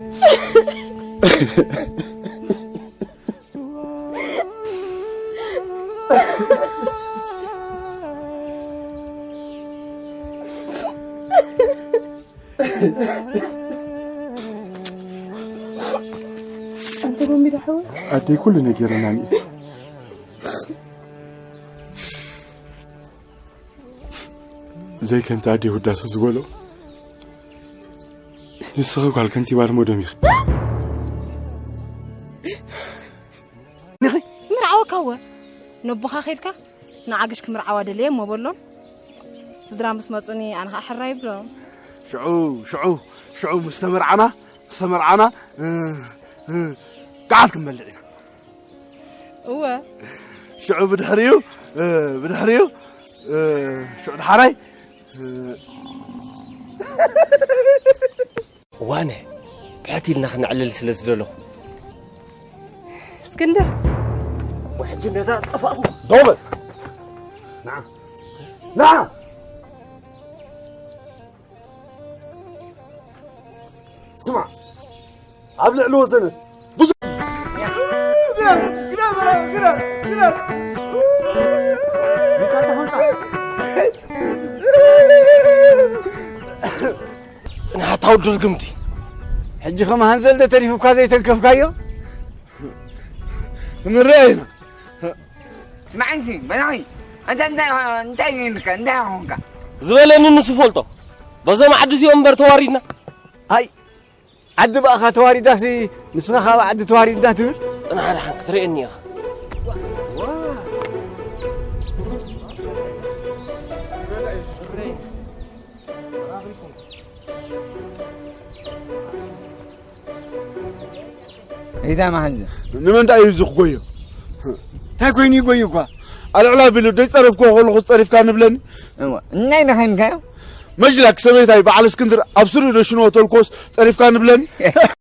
أنت بومي دحوة؟ أدي كل نجير نامي زي كنت أدي وداس زبالو يسخق على كنتي بار مودمي نخي مرعوا كوا نبخا خيرك نعاقشك مرعوا دليه ما بقولهم صدرا مسمصني أنا حراي بلو شعو مستمر عنا قاعد ملعنا هو شعو بدحريو شعو دحراي وانا بحتي لنا خنعلل سلسلو اسكندر واحد جنة طفأ دوبل نعم اسمع قبل علو زنت بص انا هتعود رقمتي حجي خما هنزل ده تريفو كازي تنكفكايو من رأينا اسمعني بناي انت هونك زبالني نص فولتو بزا ما عدو سي امبر توارينا هاي عد بقى خاتواري داسي نسخة عد تواري ده تقول انا على حنك تريني يا إذا ما هنزل نمن دا يزخ قويو تا كويني قويو كوا العلا بلو دي صرف كو هول صرف كان بلن ايوا ناي خين كايو مجلك سميتاي بعل اسكندر ابصري لشنو تولكوس صرف كان بلن